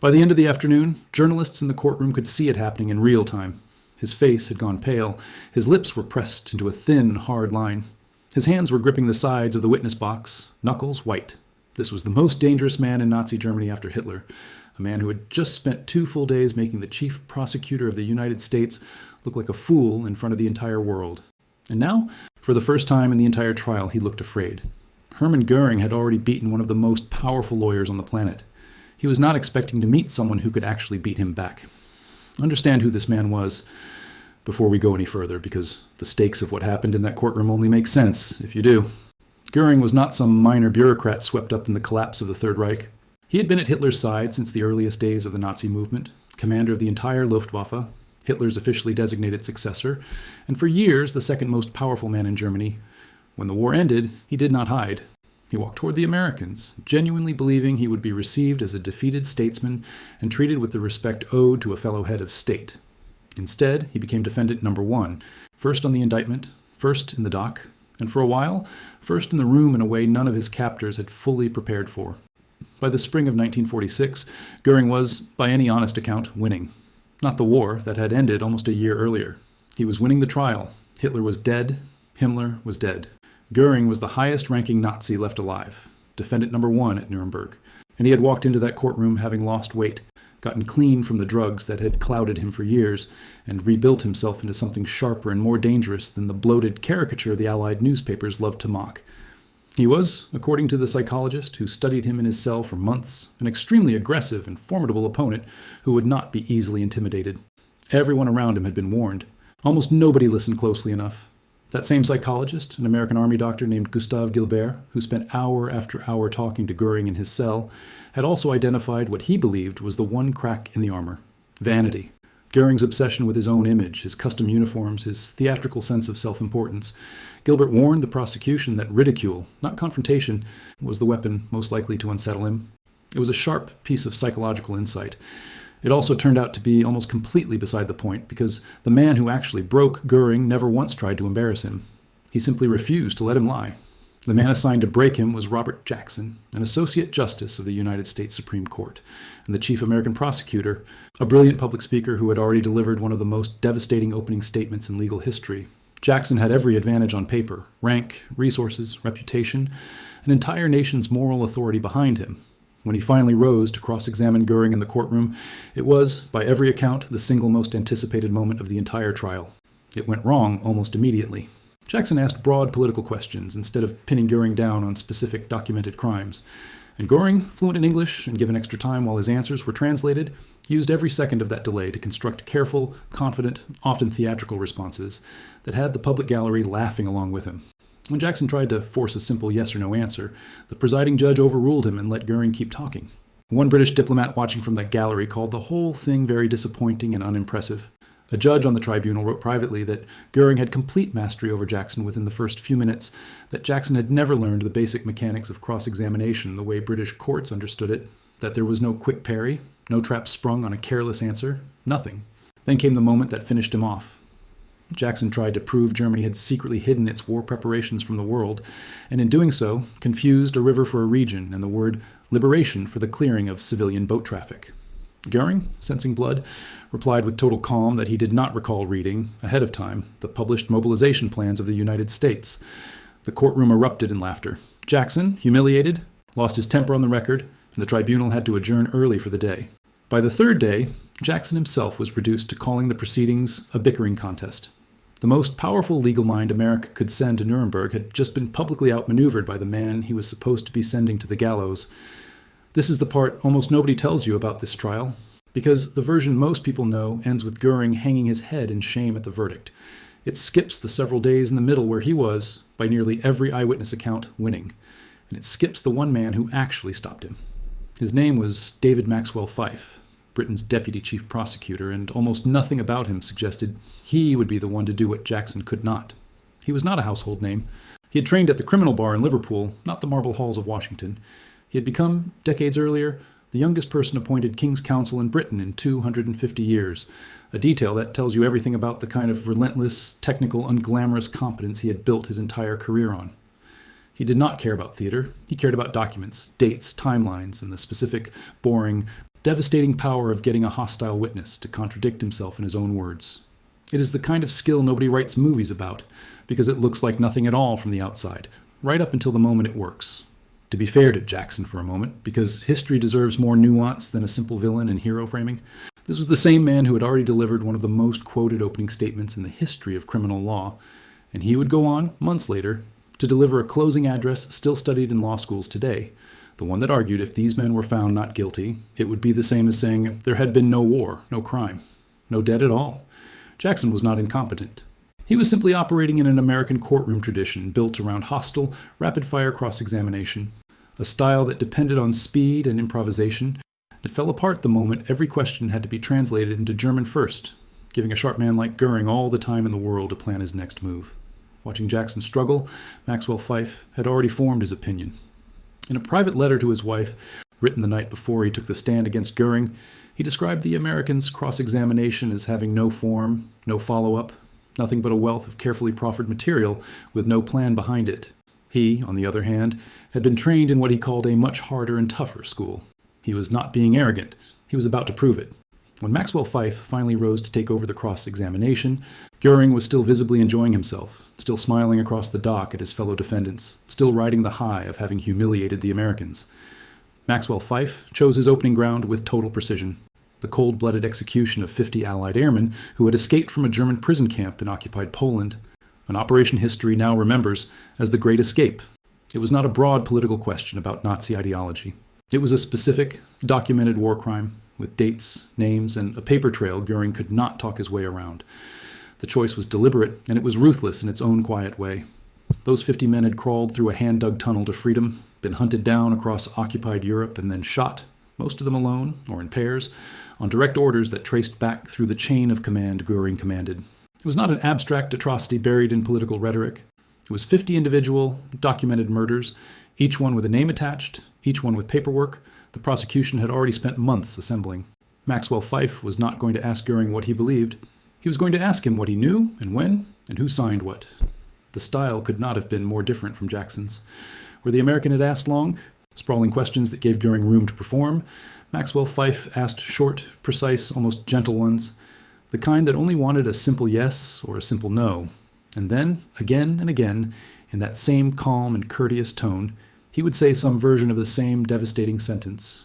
By the end of the afternoon, journalists in the courtroom could see it happening in real time. His face had gone pale. His lips were pressed into a thin, hard line. His hands were gripping the sides of the witness box, knuckles white. This was the most dangerous man in Nazi Germany after Hitler, a man who had just spent 2 full days making the chief prosecutor of the United States look like a fool in front of the entire world. And now, for the first time in the entire trial, he looked afraid. Hermann Göring had already beaten one of the most powerful lawyers on the planet. He was not expecting to meet someone who could actually beat him back. Understand who this man was before we go any further, because the stakes of what happened in that courtroom only make sense if you do. Göring was not some minor bureaucrat swept up in the collapse of the Third Reich. He had been at Hitler's side since the earliest days of the Nazi movement, commander of the entire Luftwaffe, Hitler's officially designated successor, and for years the second most powerful man in Germany. When the war ended, he did not hide. He walked toward the Americans, genuinely believing he would be received as a defeated statesman and treated with the respect owed to a fellow head of state. Instead, he became defendant number 1, first on the indictment, first in the dock, and for a while, first in the room in a way none of his captors had fully prepared for. By the spring of 1946, Göring was, by any honest account, winning. Not the war that had ended almost a year earlier. He was winning the trial. Hitler was dead. Himmler was dead. Göring was the highest-ranking Nazi left alive, defendant number 1 at Nuremberg, and he had walked into that courtroom having lost weight, gotten clean from the drugs that had clouded him for years, and rebuilt himself into something sharper and more dangerous than the bloated caricature the Allied newspapers loved to mock. He was, according to the psychologist who studied him in his cell for months, an extremely aggressive and formidable opponent who would not be easily intimidated. Everyone around him had been warned. Almost nobody listened closely enough. That same psychologist, an American army doctor named Gustave Gilbert, who spent hour after hour talking to Göring in his cell, had also identified what he believed was the one crack in the armor: vanity. Göring's obsession with his own image, his custom uniforms, his theatrical sense of self-importance. Gilbert warned the prosecution that ridicule, not confrontation, was the weapon most likely to unsettle him. It was a sharp piece of psychological insight. It also turned out to be almost completely beside the point, because the man who actually broke Göring never once tried to embarrass him. He simply refused to let him lie. The man assigned to break him was Robert Jackson, an Associate Justice of the United States Supreme Court, and the Chief American Prosecutor, a brilliant public speaker who had already delivered one of the most devastating opening statements in legal history. Jackson had every advantage on paper: rank, resources, reputation, an entire nation's moral authority behind him. When he finally rose to cross-examine Göring in the courtroom, it was, by every account, the single most anticipated moment of the entire trial. It went wrong almost immediately. Jackson asked broad political questions instead of pinning Göring down on specific documented crimes. And Göring, fluent in English and given extra time while his answers were translated, used every second of that delay to construct careful, confident, often theatrical responses that had the public gallery laughing along with him. When Jackson tried to force a simple yes or no answer, the presiding judge overruled him and let Göring keep talking. One British diplomat watching from that gallery called the whole thing very disappointing and unimpressive. A judge on the tribunal wrote privately that Göring had complete mastery over Jackson within the first few minutes, that Jackson had never learned the basic mechanics of cross-examination the way British courts understood it, that there was no quick parry, no trap sprung on a careless answer, nothing. Then came the moment that finished him off. Jackson tried to prove Germany had secretly hidden its war preparations from the world, and in doing so, confused a river for a region and the word liberation for the clearing of civilian boat traffic. Göring, sensing blood, replied with total calm that he did not recall reading, ahead of time, the published mobilization plans of the United States. The courtroom erupted in laughter. Jackson, humiliated, lost his temper on the record, and the tribunal had to adjourn early for the day. By the third day, Jackson himself was reduced to calling the proceedings a bickering contest. The most powerful legal mind America could send to Nuremberg had just been publicly outmaneuvered by the man he was supposed to be sending to the gallows. This is the part almost nobody tells you about this trial, because the version most people know ends with Göring hanging his head in shame at the verdict. It skips the several days in the middle where he was, by nearly every eyewitness account, winning. And it skips the one man who actually stopped him. His name was David Maxwell Fyfe, Britain's deputy chief prosecutor, and almost nothing about him suggested he would be the one to do what Jackson could not. He was not a household name. He had trained at the criminal bar in Liverpool, not the marble halls of Washington. He had become, decades earlier, the youngest person appointed King's Counsel in Britain in 250 years, a detail that tells you everything about the kind of relentless, technical, unglamorous competence he had built his entire career on. He did not care about theater. He cared about documents, dates, timelines, and the specific, boring, devastating power of getting a hostile witness to contradict himself in his own words. It is the kind of skill nobody writes movies about, because it looks like nothing at all from the outside, right up until the moment it works. To be fair to Jackson for a moment, because history deserves more nuance than a simple villain and hero framing, this was the same man who had already delivered one of the most quoted opening statements in the history of criminal law, and he would go on, months later, to deliver a closing address still studied in law schools today, the one that argued if these men were found not guilty, it would be the same as saying there had been no war, no crime, no debt at all. Jackson was not incompetent. He was simply operating in an American courtroom tradition built around hostile, rapid-fire cross-examination, a style that depended on speed and improvisation. It fell apart the moment every question had to be translated into German first, giving a sharp man like Göring all the time in the world to plan his next move. Watching Jackson struggle, Maxwell Fyfe had already formed his opinion. In a private letter to his wife, written the night before he took the stand against Göring, he described the Americans' cross-examination as having no form, no follow-up, nothing but a wealth of carefully proffered material with no plan behind it. He, on the other hand, had been trained in what he called a much harder and tougher school. He was not being arrogant. He was about to prove it. When Maxwell Fyfe finally rose to take over the cross-examination, Göring was still visibly enjoying himself, still smiling across the dock at his fellow defendants, still riding the high of having humiliated the Americans. Maxwell Fyfe chose his opening ground with total precision. The cold-blooded execution of 50 Allied airmen who had escaped from a German prison camp in occupied Poland, an operation history now remembers as the Great Escape. It was not a broad political question about Nazi ideology. It was a specific, documented war crime with dates, names, and a paper trail Göring could not talk his way around. The choice was deliberate, and it was ruthless in its own quiet way. Those 50 men had crawled through a hand-dug tunnel to freedom, been hunted down across occupied Europe, and then shot, most of them alone, or in pairs, on direct orders that traced back through the chain of command Göring commanded. It was not an abstract atrocity buried in political rhetoric. It was 50 individual, documented murders, each one with a name attached, each one with paperwork. The prosecution had already spent months assembling. Maxwell Fyfe was not going to ask Göring what he believed. He was going to ask him what he knew, and when, and who signed what. The style could not have been more different from Jackson's. Where the American had asked long, sprawling questions that gave Göring room to perform, Maxwell Fyfe asked short, precise, almost gentle ones, the kind that only wanted a simple yes or a simple no. And then, again and again, in that same calm and courteous tone, he would say some version of the same devastating sentence.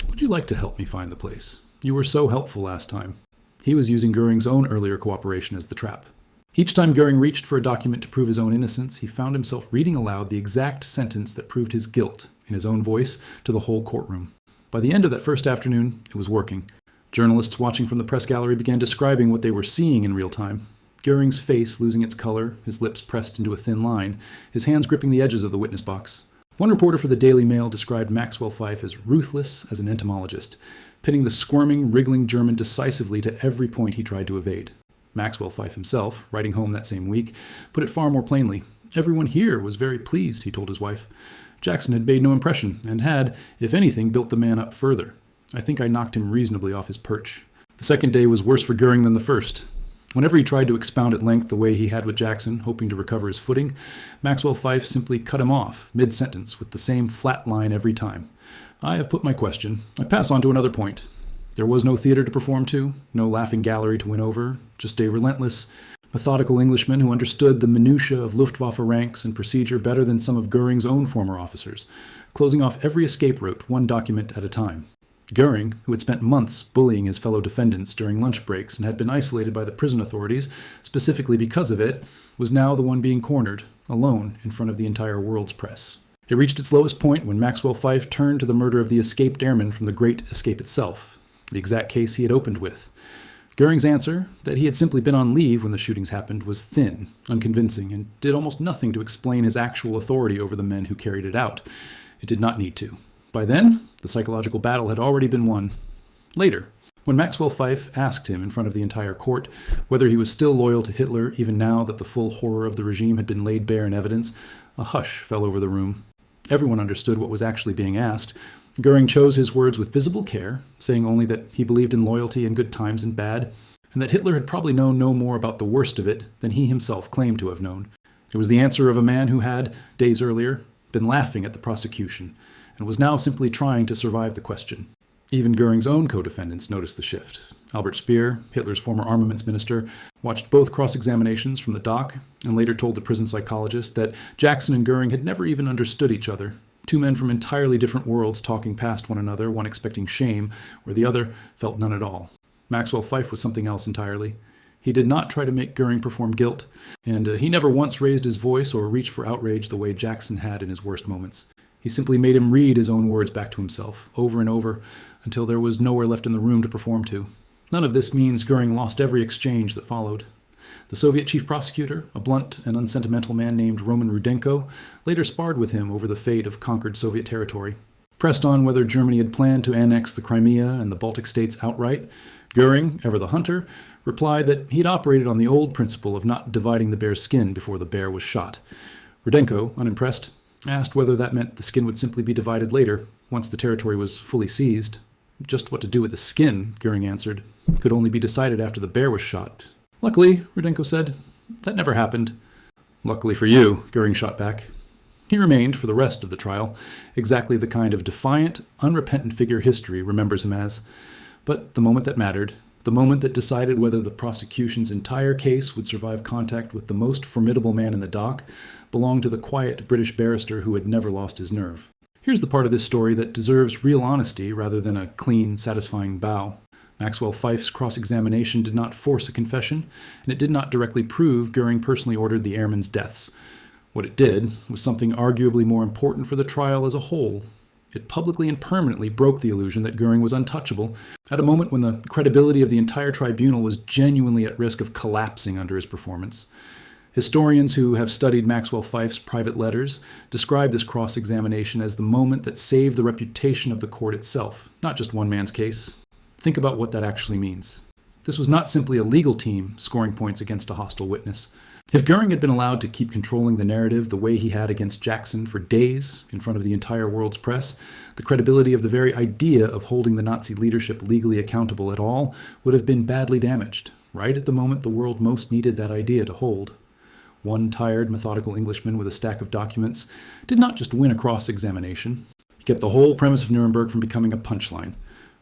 Would you like to help me find the place? You were so helpful last time. He was using Göring's own earlier cooperation as the trap. Each time Göring reached for a document to prove his own innocence, he found himself reading aloud the exact sentence that proved his guilt, in his own voice, to the whole courtroom. By the end of that first afternoon, it was working. Journalists watching from the press gallery began describing what they were seeing in real time. Göring's face losing its color, his lips pressed into a thin line, his hands gripping the edges of the witness box. One reporter for the Daily Mail described Maxwell Fyfe as ruthless as an entomologist, pitting the squirming, wriggling German decisively to every point he tried to evade. Maxwell Fyfe himself, writing home that same week, put it far more plainly. Everyone here was very pleased, he told his wife. Jackson had made no impression, and had, if anything, built the man up further. I think I knocked him reasonably off his perch. The second day was worse for Göring than the first. Whenever he tried to expound at length the way he had with Jackson, hoping to recover his footing, Maxwell Fyfe simply cut him off, mid-sentence, with the same flat line every time. I have put my question. I pass on to another point. There was no theater to perform to, no laughing gallery to win over, just a relentless, methodical Englishman who understood the minutiae of Luftwaffe ranks and procedure better than some of Göring's own former officers, closing off every escape route one document at a time. Göring, who had spent months bullying his fellow defendants during lunch breaks and had been isolated by the prison authorities specifically because of it, was now the one being cornered, alone, in front of the entire world's press. It reached its lowest point when Maxwell Fyfe turned to the murder of the escaped airman from the Great Escape itself, the exact case he had opened with. Göring's answer, that he had simply been on leave when the shootings happened, was thin, unconvincing, and did almost nothing to explain his actual authority over the men who carried it out. It did not need to. By then, the psychological battle had already been won. Later, when Maxwell Fyfe asked him in front of the entire court whether he was still loyal to Hitler even now that the full horror of the regime had been laid bare in evidence, a hush fell over the room. Everyone understood what was actually being asked. Göring chose his words with visible care, saying only that he believed in loyalty in good times and bad, and that Hitler had probably known no more about the worst of it than he himself claimed to have known. It was the answer of a man who had, days earlier, been laughing at the prosecution, and was now simply trying to survive the question. Even Göring's own co-defendants noticed the shift. Albert Speer, Hitler's former armaments minister, watched both cross-examinations from the dock and later told the prison psychologist that Jackson and Göring had never even understood each other. Two men from entirely different worlds talking past one another, one expecting shame, where the other felt none at all. Maxwell Fyfe was something else entirely. He did not try to make Göring perform guilt, and he never once raised his voice or reached for outrage the way Jackson had in his worst moments. He simply made him read his own words back to himself, over and over, until there was nowhere left in the room to perform to. None of this means Göring lost every exchange that followed. The Soviet chief prosecutor, a blunt and unsentimental man named Roman Rudenko, later sparred with him over the fate of conquered Soviet territory. Pressed on whether Germany had planned to annex the Crimea and the Baltic states outright, Göring, ever the hunter, replied that he'd operated on the old principle of not dividing the bear's skin before the bear was shot. Rudenko, unimpressed, asked whether that meant the skin would simply be divided later, once the territory was fully seized. Just what to do with the skin, Göring answered, could only be decided after the bear was shot. Luckily, Rudenko said, that never happened. Luckily for you, Göring shot back. He remained, for the rest of the trial, exactly the kind of defiant, unrepentant figure history remembers him as. But the moment that mattered, the moment that decided whether the prosecution's entire case would survive contact with the most formidable man in the dock, belonged to the quiet British barrister who had never lost his nerve. Here's the part of this story that deserves real honesty rather than a clean, satisfying bow. Maxwell Fyfe's cross-examination did not force a confession, and it did not directly prove Göring personally ordered the airmen's deaths. What it did was something arguably more important for the trial as a whole. It publicly and permanently broke the illusion that Göring was untouchable at a moment when the credibility of the entire tribunal was genuinely at risk of collapsing under his performance. Historians who have studied Maxwell Fyfe's private letters describe this cross-examination as the moment that saved the reputation of the court itself, not just one man's case. Think about what that actually means. This was not simply a legal team scoring points against a hostile witness. If Göring had been allowed to keep controlling the narrative the way he had against Jackson for days in front of the entire world's press, the credibility of the very idea of holding the Nazi leadership legally accountable at all would have been badly damaged, right at the moment the world most needed that idea to hold. One tired, methodical Englishman with a stack of documents did not just win a cross-examination. He kept the whole premise of Nuremberg from becoming a punchline.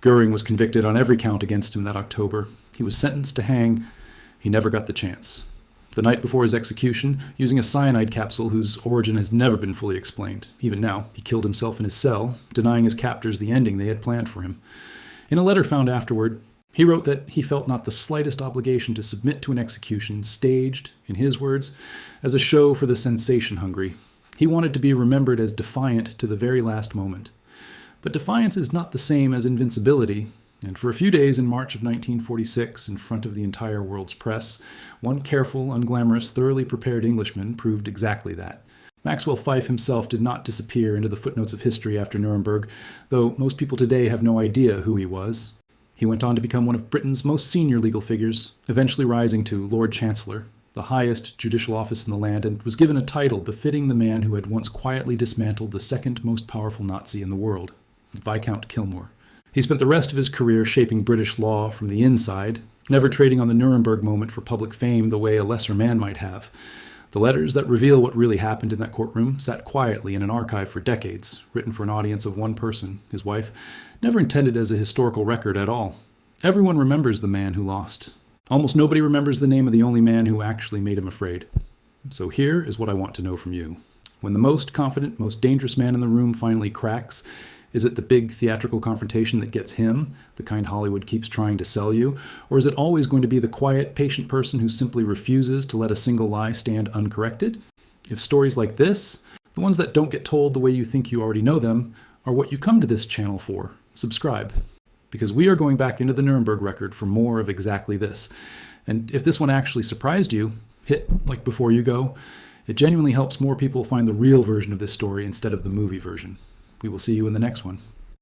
Göring was convicted on every count against him that October. He was sentenced to hang. He never got the chance. The night before his execution, using a cyanide capsule whose origin has never been fully explained. Even now, he killed himself in his cell, denying his captors the ending they had planned for him. In a letter found afterward, he wrote that he felt not the slightest obligation to submit to an execution staged, in his words, as a show for the sensation-hungry. He wanted to be remembered as defiant to the very last moment. But defiance is not the same as invincibility, and for a few days in March of 1946, in front of the entire world's press, one careful, unglamorous, thoroughly prepared Englishman proved exactly that. Maxwell Fyfe himself did not disappear into the footnotes of history after Nuremberg, though most people today have no idea who he was. He went on to become one of Britain's most senior legal figures, eventually rising to Lord Chancellor, the highest judicial office in the land, and was given a title befitting the man who had once quietly dismantled the second most powerful Nazi in the world, Viscount Kilmore. He spent the rest of his career shaping British law from the inside, never trading on the Nuremberg moment for public fame the way a lesser man might have. The letters that reveal what really happened in that courtroom sat quietly in an archive for decades, written for an audience of one person, his wife, never intended as a historical record at all. Everyone remembers the man who lost. Almost nobody remembers the name of the only man who actually made him afraid. So here is what I want to know from you. When the most confident, most dangerous man in the room finally cracks, is it the big theatrical confrontation that gets him, the kind Hollywood keeps trying to sell you? Or is it always going to be the quiet, patient person who simply refuses to let a single lie stand uncorrected? If stories like this, the ones that don't get told the way you think you already know them, are what you come to this channel for, subscribe. Because we are going back into the Nuremberg record for more of exactly this. And if this one actually surprised you, hit like before you go. It genuinely helps more people find the real version of this story instead of the movie version. We will see you in the next one.